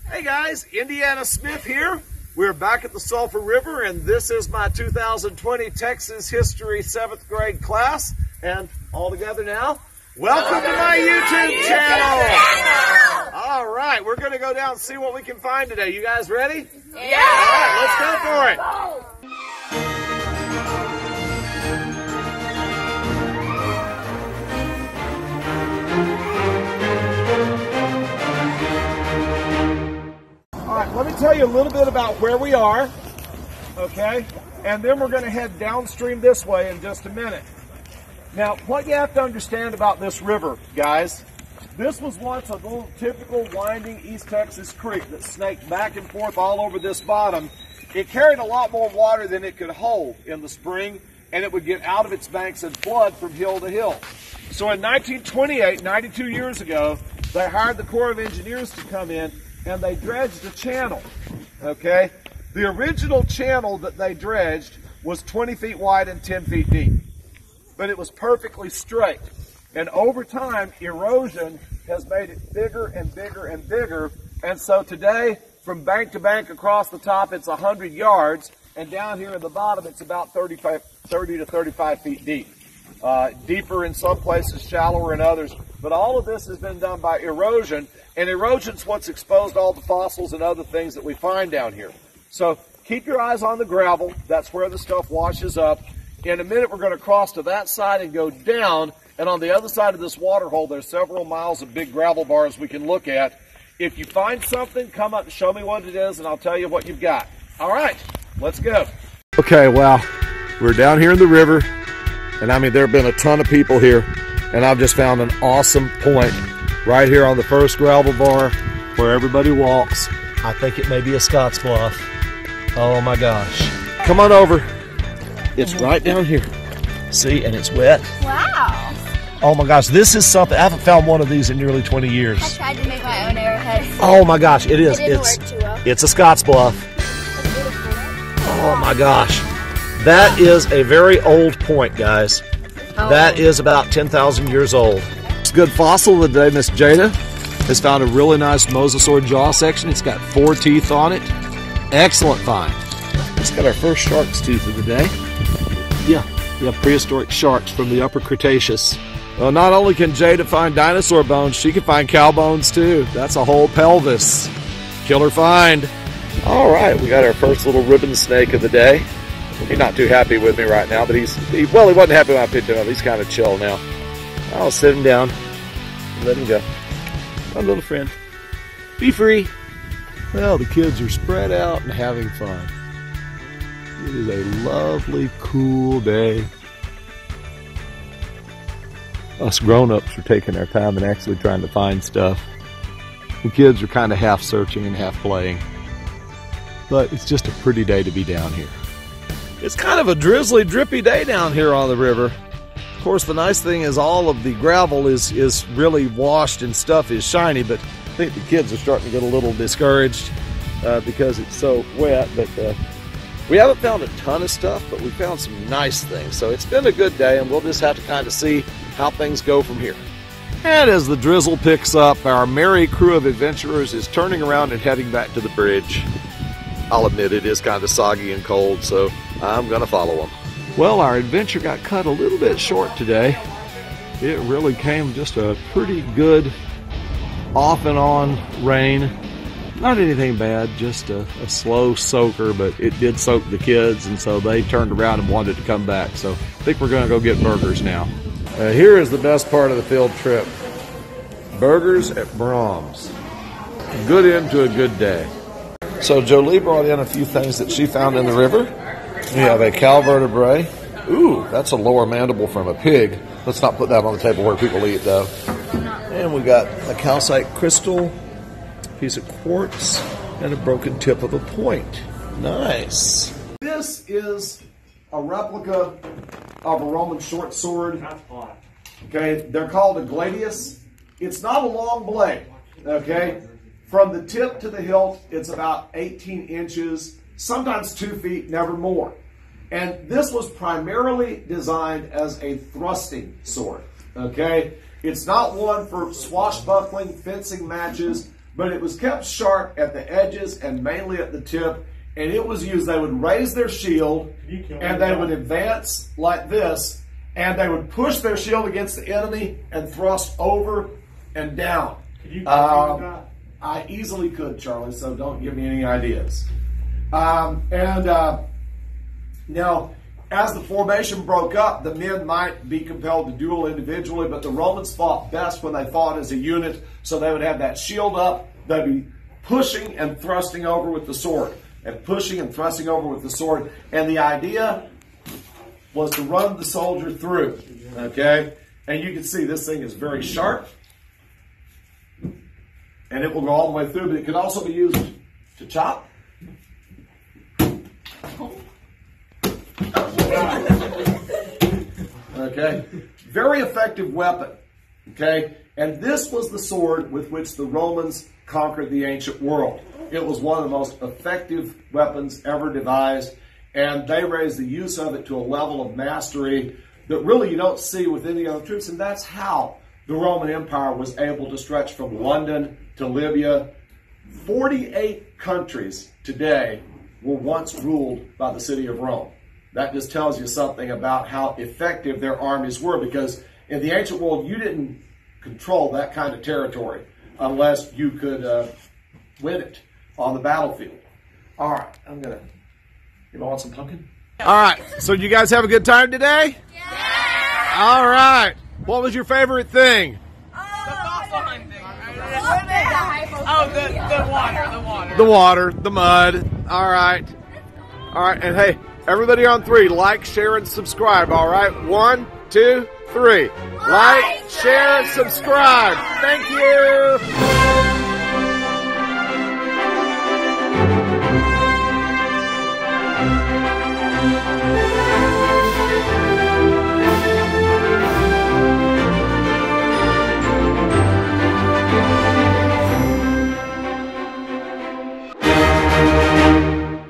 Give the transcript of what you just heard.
Hey guys, Indiana Smith here. We're back at the Sulphur River, and this is my 2020 Texas History 7th grade class. And all together now, welcome to my YouTube channel. All right, we're going to go down and see what we can find today. You guys ready? Yeah. All right, let's go for it. All right, let me tell you a little bit about where we are, okay? And then we're going to head downstream this way in just a minute. Now, what you have to understand about this river, guys, this was once a little typical winding East Texas creek that snaked back and forth all over this bottom. It carried a lot more water than it could hold in the spring, and it would get out of its banks and flood from hill to hill. So in 1928, 92 years ago, they hired the Corps of Engineers to come in, and they dredged a channel, okay? The original channel that they dredged was 20 feet wide and 10 feet deep, but it was perfectly straight. And over time, erosion has made it bigger and bigger and bigger, and so today, from bank to bank across the top, it's 100 yards, and down here at the bottom, it's about 30 to 35 feet deep. Deeper in some places, shallower in others. But all of this has been done by erosion, and erosion's what's exposed all the fossils and other things that we find down here. So keep your eyes on the gravel. That's where the stuff washes up. In a minute, we're going to cross to that side and go down, and on the other side of this water hole, there's several miles of big gravel bars we can look at. If you find something, come up and show me what it is, and I'll tell you what you've got. All right, let's go. Okay, well, we're down here in the river, and I mean, there have been a ton of people here. And I've just found an awesome point right here on the first gravel bar where everybody walks. I think it may be a Scott's Bluff. Oh my gosh. Come on over. It's right down here. See, and it's wet. Wow. Oh my gosh, this is something. I haven't found one of these in nearly 20 years. I tried to make my own arrowhead. Oh my gosh, it is. It didn't work too well. It's a Scott's Bluff. Oh my gosh. That is a very old point, guys. That is about 10,000 years old. It's a good fossil of the day. Miss Jada has found a really nice mosasaur jaw section. It's got 4 teeth on it. Excellent find. It's got our first shark's tooth of the day. Yeah, prehistoric sharks from the Upper Cretaceous. Well, not only can Jada find dinosaur bones, she can find cow bones too. That's a whole pelvis. Killer find. All right, we got our first little ribbon snake of the day. He's not too happy with me right now, but he wasn't happy when I picked him up. He's kind of chill now. I'll sit him down and let him go. My little friend. Be free. Well, the kids are spread out and having fun. It is a lovely, cool day. Us grown-ups are taking our time and actually trying to find stuff. The kids are kind of half searching and half playing. But it's just a pretty day to be down here. It's kind of a drizzly, drippy day down here on the river. Of course, the nice thing is all of the gravel is really washed and stuff is shiny, but I think the kids are starting to get a little discouraged because it's so wet. But we haven't found a ton of stuff, but we found some nice things. So it's been a good day, and we'll just have to kind of see how things go from here. And as the drizzle picks up, our merry crew of adventurers is turning around and heading back to the bridge. I'll admit it is kind of soggy and cold, so I'm going to follow them. Well, our adventure got cut a little bit short today. It really came just a pretty good off and on rain. Not anything bad, just a slow soaker, but it did soak the kids, and so they turned around and wanted to come back. So I think we're going to go get burgers now. Here is the best part of the field trip. Burgers at Brahms. Good end to a good day. So Jolie brought in a few things that she found in the river. We have a cow vertebrae. Ooh, that's a lower mandible from a pig. Let's not put that on the table where people eat, though. And we got a calcite crystal, piece of quartz, and a broken tip of a point. Nice. This is a replica of a Roman short sword. Okay, they're called a gladius. It's not a long blade, okay? From the tip to the hilt, it's about 18 inches, sometimes 2 feet, never more. And this was primarily designed as a thrusting sword, okay? It's not one for swashbuckling, fencing matches, but it was kept sharp at the edges and mainly at the tip, and it was used. They would raise their shield, and they would advance like this, and they would push their shield against the enemy and thrust over and down. I easily could, Charlie, so don't give me any ideas. Now, as the formation broke up, the men might be compelled to duel individually, but the Romans fought best when they fought as a unit, so they would have that shield up, they'd be pushing and thrusting over with the sword, and pushing and thrusting over with the sword, and the idea was to run the soldier through, okay? And you can see this thing is very sharp, and it will go all the way through, but it can also be used to chop. Okay, very effective weapon. Okay, and this was the sword with which the Romans conquered the ancient world. It was one of the most effective weapons ever devised, and they raised the use of it to a level of mastery that really you don't see with any other troops, and that's how the Roman Empire was able to stretch from London to Libya. 48 countries today were once ruled by the city of Rome. That just tells you something about how effective their armies were, because in the ancient world, you didn't control that kind of territory unless you could win it on the battlefield. All right, you want some pumpkin? All right, so you guys have a good time today? Yeah! All right, what was your favorite thing? The fossil hunting. The water. The water, the mud. All right, and hey, everybody on 3, like, share, and subscribe, all right? 1, 2, 3. Like, share, and subscribe. Thank you.